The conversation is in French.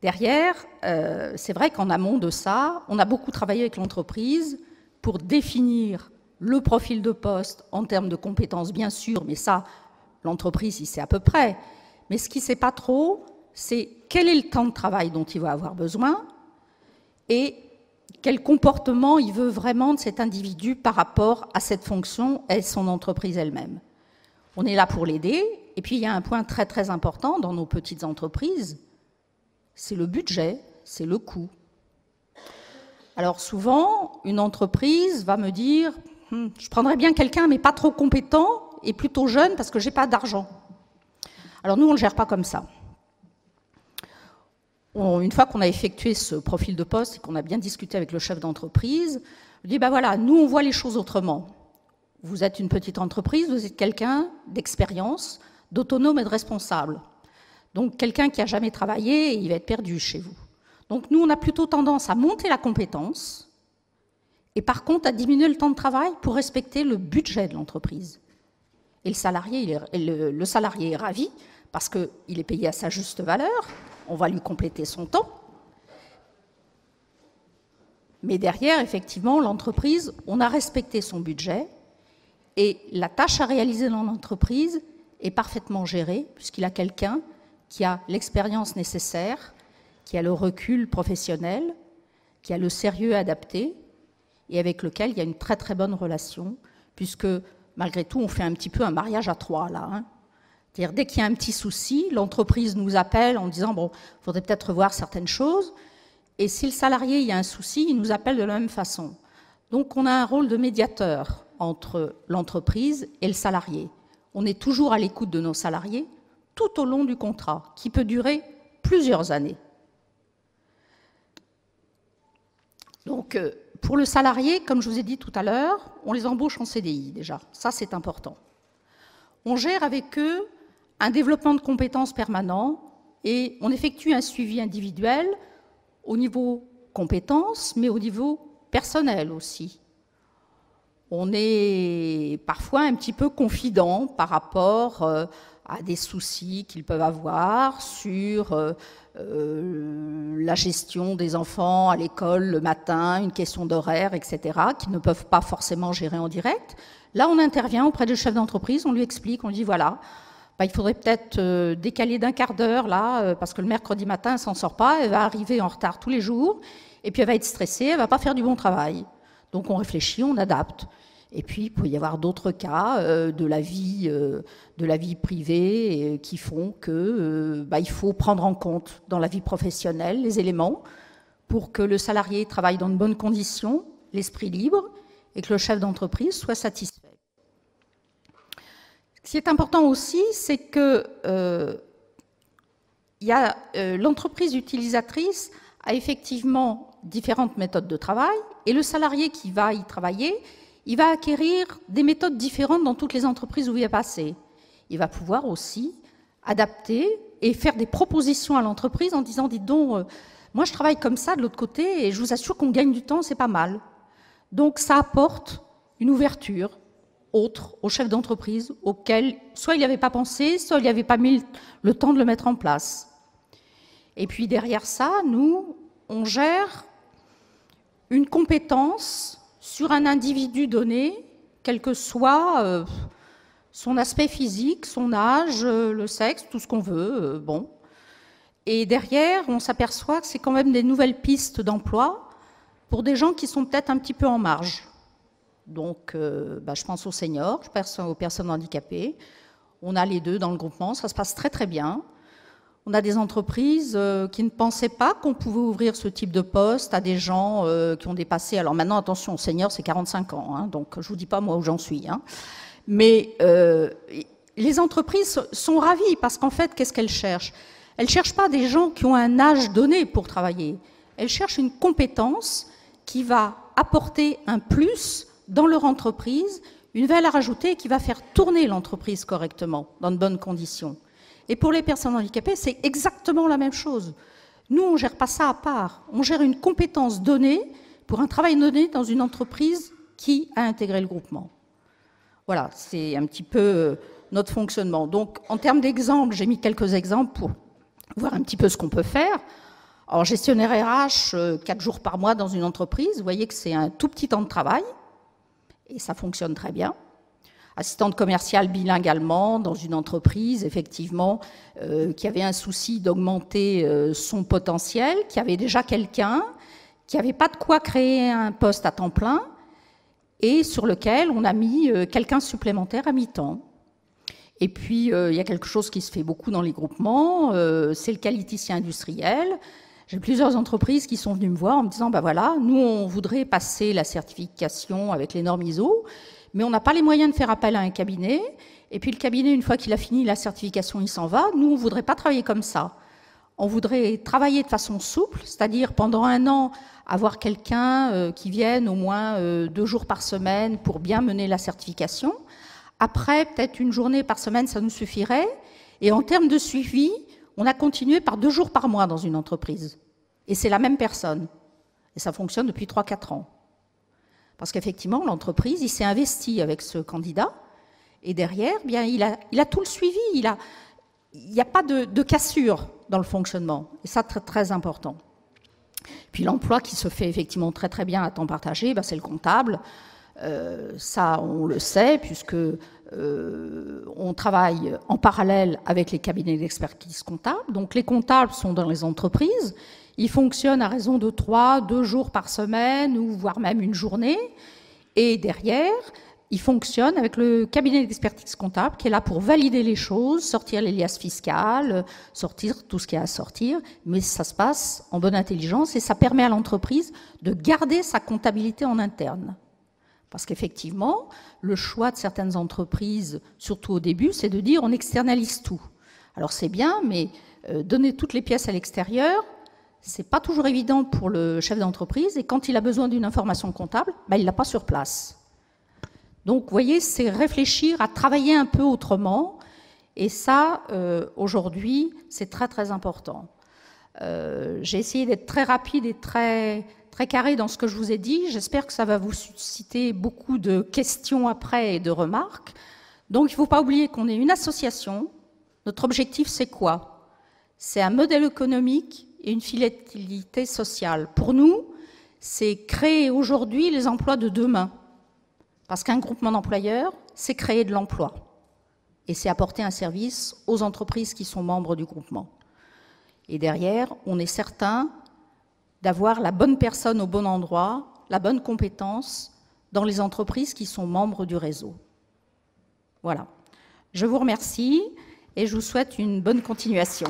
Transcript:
Derrière, c'est vrai qu'en amont de ça, on a beaucoup travaillé avec l'entreprise pour définir le profil de poste en termes de compétences, bien sûr, mais ça, l'entreprise, il sait à peu près. Mais ce qu'il ne sait pas trop, c'est quel est le temps de travail dont il va avoir besoin et quel comportement il veut vraiment de cet individu par rapport à cette fonction et son entreprise elle-même. On est là pour l'aider. Et puis, il y a un point très, très important dans nos petites entreprises, c'est le budget, c'est le coût. Alors souvent, une entreprise va me dire « je prendrais bien quelqu'un, mais pas trop compétent et plutôt jeune parce que je n'ai pas d'argent ». Alors nous, on ne le gère pas comme ça. Une fois qu'on a effectué ce profil de poste et qu'on a bien discuté avec le chef d'entreprise, on dit « ben voilà, nous, on voit les choses autrement. Vous êtes une petite entreprise, vous êtes quelqu'un d'expérience, d'autonome et de responsable. Donc, quelqu'un qui n'a jamais travaillé, il va être perdu chez vous. Donc, nous, on a plutôt tendance à monter la compétence et par contre à diminuer le temps de travail pour respecter le budget de l'entreprise. Et le salarié est ravi parce qu'il est payé à sa juste valeur, on va lui compléter son temps. Mais derrière, effectivement, l'entreprise, on a respecté son budget et la tâche à réaliser dans l'entreprise est parfaitement gérée puisqu'il a quelqu'un qui a l'expérience nécessaire, qui a le recul professionnel, qui a le sérieux adapté et avec lequel il y a une très très bonne relation, puisque malgré tout, on fait un petit peu un mariage à trois là. C'est-à-dire, dès qu'il y a un petit souci, l'entreprise nous appelle en disant « bon, il faudrait peut-être revoir certaines choses », et si le salarié, il y a un souci, il nous appelle de la même façon. Donc, on a un rôle de médiateur entre l'entreprise et le salarié. On est toujours à l'écoute de nos salariés, tout au long du contrat, qui peut durer plusieurs années. Donc, pour le salarié, comme je vous ai dit tout à l'heure, on les embauche en CDI déjà. Ça, c'est important. On gère avec eux un développement de compétences permanent et on effectue un suivi individuel au niveau compétences, mais au niveau personnel aussi. On est parfois un petit peu confident par rapport à des soucis qu'ils peuvent avoir sur la gestion des enfants à l'école le matin, une question d'horaire, etc., qu'ils ne peuvent pas forcément gérer en direct. Là, on intervient auprès du chef d'entreprise, on lui explique, on lui dit voilà, il faudrait peut-être décaler d'un quart d'heure là, parce que le mercredi matin, elle ne s'en sort pas, elle va arriver en retard tous les jours, et puis elle va être stressée, elle ne va pas faire du bon travail. Donc on réfléchit, on adapte. Et puis, il peut y avoir d'autres cas de la vie privée qui font qu'il faut prendre en compte dans la vie professionnelle les éléments pour que le salarié travaille dans de bonnes conditions, l'esprit libre, et que le chef d'entreprise soit satisfait. Ce qui est important aussi, c'est que l'entreprise utilisatrice a effectivement différentes méthodes de travail, et le salarié qui va y travailler, il va acquérir des méthodes différentes dans toutes les entreprises où il va passer. Il va pouvoir aussi adapter et faire des propositions à l'entreprise en disant « dites donc, moi je travaille comme ça de l'autre côté et je vous assure qu'on gagne du temps, c'est pas mal ». Donc ça apporte une ouverture autre au chef d'entreprise auquel soit il n'y avait pas pensé, soit il n'y avait pas mis le temps de le mettre en place. Et puis derrière ça, nous, on gère une compétence sur un individu donné, quel que soit son aspect physique, son âge, le sexe, tout ce qu'on veut, bon. Et derrière, on s'aperçoit que c'est quand même des nouvelles pistes d'emploi pour des gens qui sont peut-être un petit peu en marge. Donc, je pense aux seniors, je pense aux personnes handicapées. On a les deux dans le groupement, ça se passe très très bien. On a des entreprises qui ne pensaient pas qu'on pouvait ouvrir ce type de poste à des gens qui ont dépassé... Alors maintenant, attention, senior, c'est 45 ans, hein, donc je ne vous dis pas moi où j'en suis. Hein. Mais les entreprises sont ravies parce qu'en fait, qu'est-ce qu'elles cherchent? Elles ne cherchent pas des gens qui ont un âge donné pour travailler. Elles cherchent une compétence qui va apporter un plus dans leur entreprise, une valeur ajoutée et qui va faire tourner l'entreprise correctement, dans de bonnes conditions. Et pour les personnes handicapées, c'est exactement la même chose. Nous, on ne gère pas ça à part. On gère une compétence donnée pour un travail donné dans une entreprise qui a intégré le groupement. Voilà, c'est un petit peu notre fonctionnement. Donc, en termes d'exemples, j'ai mis quelques exemples pour voir un petit peu ce qu'on peut faire. Alors, gestionnaire RH, 4 jours par mois dans une entreprise, vous voyez que c'est un tout petit temps de travail, et ça fonctionne très bien. Assistante commerciale bilingue allemand dans une entreprise, effectivement, qui avait un souci d'augmenter son potentiel, qui avait déjà quelqu'un, qui n'avait pas de quoi créer un poste à temps plein, et sur lequel on a mis quelqu'un supplémentaire à mi-temps. Et puis, il y a quelque chose qui se fait beaucoup dans les groupements, c'est le qualiticien industriel. J'ai plusieurs entreprises qui sont venues me voir en me disant, ben voilà, nous, on voudrait passer la certification avec les normes ISO, mais on n'a pas les moyens de faire appel à un cabinet. Et puis le cabinet, une fois qu'il a fini la certification, il s'en va. Nous, on ne voudrait pas travailler comme ça. On voudrait travailler de façon souple, c'est-à-dire pendant 1 an, avoir quelqu'un qui vienne au moins 2 jours par semaine pour bien mener la certification. Après, peut-être 1 journée par semaine, ça nous suffirait. Et en termes de suivi, on a continué par 2 jours par mois dans une entreprise. Et c'est la même personne. Et ça fonctionne depuis 3-4 ans. Parce qu'effectivement, l'entreprise, il s'est investi avec ce candidat. Et derrière, bien, il a tout le suivi. Il n'y a pas de cassure dans le fonctionnement. Et ça, très, très important. Puis l'emploi qui se fait effectivement très, très bien à temps partagé, ben, c'est le comptable. Ça, on le sait, puisque on travaille en parallèle avec les cabinets d'expertise comptable. Donc les comptables sont dans les entreprises. Ils fonctionnent à raison de 2 jours par semaine, ou voire même 1 journée. Et derrière, ils fonctionnent avec le cabinet d'expertise comptable qui est là pour valider les choses, sortir les liasses fiscales, sortir tout ce qu'il y a à sortir. Mais ça se passe en bonne intelligence et ça permet à l'entreprise de garder sa comptabilité en interne. Parce qu'effectivement, le choix de certaines entreprises, surtout au début, c'est de dire on externalise tout. Alors c'est bien, mais donner toutes les pièces à l'extérieur, c'est pas toujours évident pour le chef d'entreprise. Et quand il a besoin d'une information comptable, ben, il l'a pas sur place. Donc, vous voyez, c'est réfléchir à travailler un peu autrement. Et ça, aujourd'hui, c'est très, très important. J'ai essayé d'être très rapide et très, très carré dans ce que je vous ai dit. J'espère que ça va vous susciter beaucoup de questions après et de remarques. Donc, il ne faut pas oublier qu'on est une association. Notre objectif, c'est quoi? C'est un modèle économique et une fidélité sociale. Pour nous, c'est créer aujourd'hui les emplois de demain. Parce qu'un groupement d'employeurs, c'est créer de l'emploi. Et c'est apporter un service aux entreprises qui sont membres du groupement. Et derrière, on est certain d'avoir la bonne personne au bon endroit, la bonne compétence dans les entreprises qui sont membres du réseau. Voilà. Je vous remercie et je vous souhaite une bonne continuation.